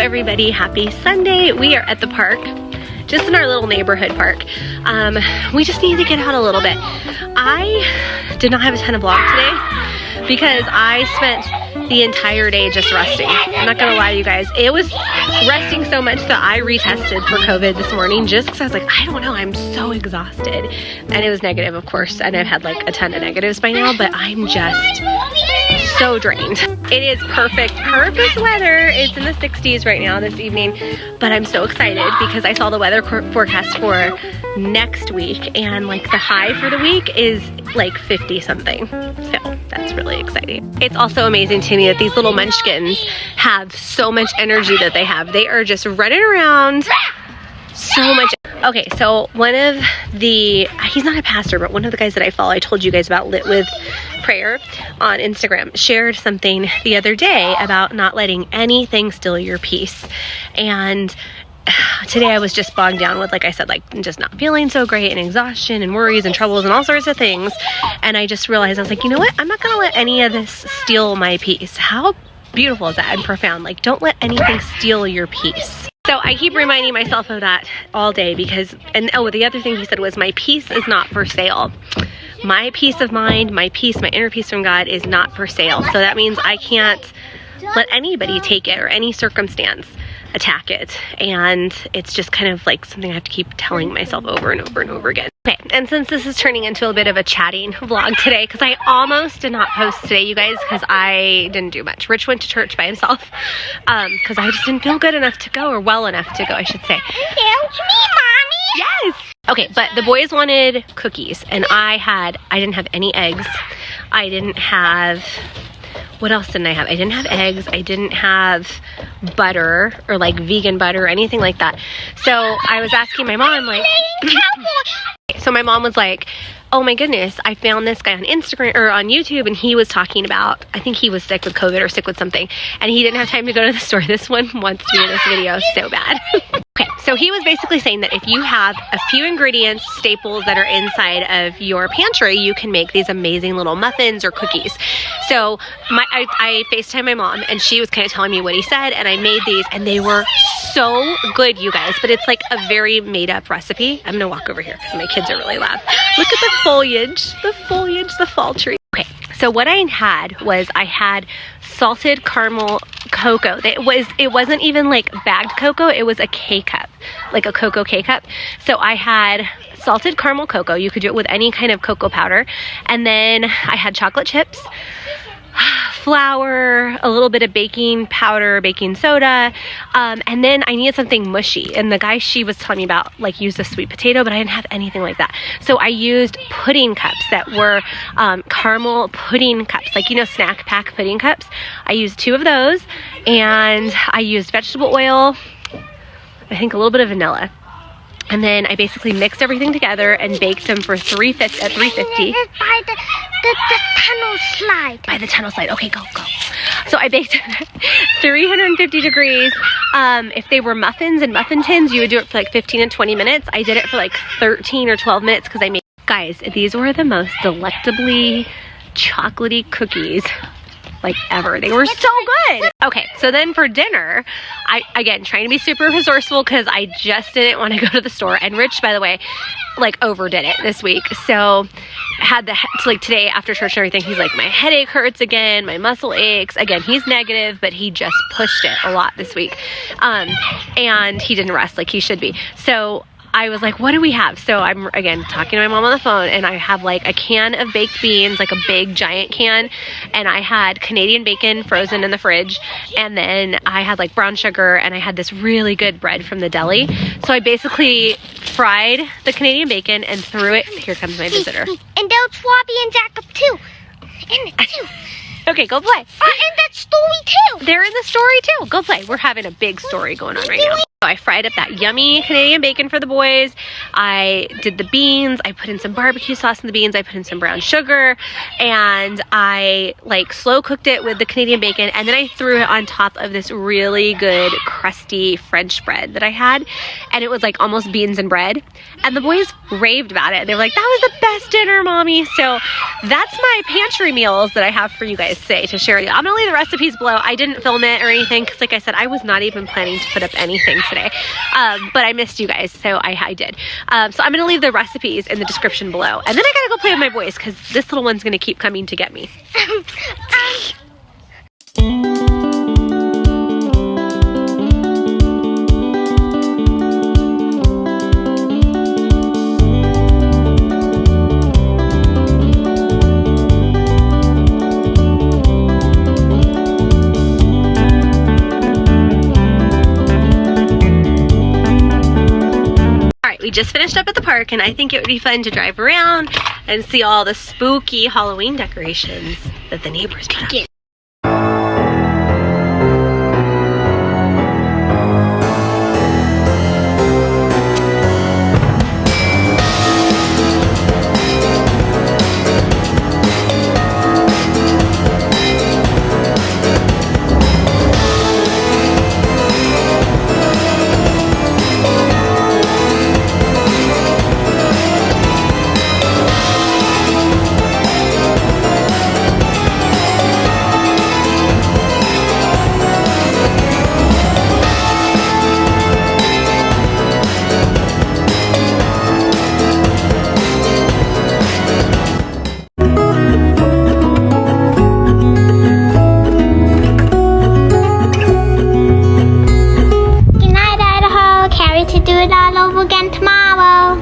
Everybody, happy Sunday. We are at the park, just in our little neighborhood park. We just need to get out a little bit. I did not have a ton of vlog today because I spent the entire day just resting. I'm not gonna lie, you guys, it was resting so much that I retested for COVID this morning just because I was like, I don't know, I'm so exhausted. And it was negative, of course, and I've had like a ton of negatives by now, but I'm just so drained. It is perfect weather. It's in the 60s right now this evening, but I'm so excited because I saw the weather forecast for next week, and like the high for the week is like 50 something. So that's really exciting. It's also amazing to me that these little munchkins have so much energy that they have. They are just running around so much. Okay, so one of the, he's not a pastor, but one of the guys that I follow, I told you guys about Lit with Prayer on Instagram, shared something the other day about not letting anything steal your peace. And today I was just bogged down with, like I said, like just not feeling so great and exhaustion and worries and troubles and all sorts of things. And I just realized, I was like, you know what? I'm not gonna let any of this steal my peace. How beautiful is that and profound? Like, don't let anything steal your peace. So I keep reminding myself of that all day because, and oh, the other thing he said was, my peace is not for sale. My peace of mind, my peace, my inner peace from God is not for sale. So that means I can't let anybody take it or any circumstance attack it. And it's just kind of like something I have to keep telling myself over and over and over again. Okay, and since this is turning into a bit of a chatting vlog today, because I almost did not post today, you guys, because I didn't do much. Rich went to church by himself because I just didn't feel good enough to go, or well enough to go, I should say. Help me, Mommy! Yes! Okay, but the boys wanted cookies, and I didn't have any eggs. I didn't have, what else didn't I have? I didn't have eggs. I didn't have butter or like vegan butter or anything like that. So I was asking my mom, like, so my mom was like, oh my goodness, I found this guy on Instagram or on YouTube, and he was talking about, I think he was sick with COVID or sick with something, and he didn't have time to go to the store. This one wants to be in this video so bad. Okay, so he was basically saying that if you have a few ingredients, staples that are inside of your pantry, you can make these amazing little muffins or cookies. So I FaceTimed my mom, and she was kind of telling me what he said, and I made these, and they were so good, you guys. But it's like a very made up recipe. I'm gonna walk over here because my kids are really loud. Look at the foliage, the fall tree. Okay, so what I had was, I had salted caramel cocoa. It wasn't even like bagged cocoa, it was a K-cup, like a cocoa K-cup. So I had salted caramel cocoa. You could do it with any kind of cocoa powder. And then I had chocolate chips, flour, a little bit of baking powder, baking soda, and then I needed something mushy. And the guy she was telling me about like used a sweet potato, but I didn't have anything like that. So I used pudding cups that were caramel pudding cups, like, you know, snack pack pudding cups. I used 2 of those, and I used vegetable oil, I think a little bit of vanilla. And then I basically mixed everything together and baked them for 350 at 350. By the tunnel slide. By the tunnel slide. Okay, go. So I baked 350 degrees. If they were muffins and muffin tins, you would do it for like 15 and 20 minutes. I did it for like 13 or 12 minutes because I made, guys, these were the most delectably chocolatey cookies like ever. They were so good. Okay, so then for dinner, I, again, trying to be super resourceful because I just didn't want to go to the store. And Rich, by the way, like overdid it this week. So had the, like today after church and everything, he's like, my headache hurts again, my muscle aches. Again, he's negative, but he just pushed it a lot this week. And he didn't rest like he should be. So I was like, what do we have? So I'm, again, talking to my mom on the phone, and I have like a can of baked beans, like a big giant can, and I had Canadian bacon frozen in the fridge, and then I had like brown sugar, and I had this really good bread from the deli. So I basically fried the Canadian bacon and threw it, here comes my visitor. And they'll Swabby and Jack up too. And too. Okay, go play. In that story too. They're in the story too. Go play. We're having a big story going on right now. So I fried up that yummy Canadian bacon for the boys. I did the beans. I put in some barbecue sauce in the beans. I put in some brown sugar, and I like slow cooked it with the Canadian bacon, and then I threw it on top of this really good crusty French bread that I had, and it was like almost beans and bread, and the boys raved about it. They were like, that was the best dinner, Mommy. So that's my pantry meals that I have for you guys today to share with you. I'm gonna leave the recipes below. I didn't film it or anything because, like I said, I was not even planning to put up anything today, but I missed you guys, so I did. So I'm gonna leave the recipes in the description below, and then I gotta go play with my boys because this little one's gonna keep coming to get me. We just finished up at the park, and I think it would be fun to drive around and see all the spooky Halloween decorations that the neighbors put up. To do it all over again tomorrow.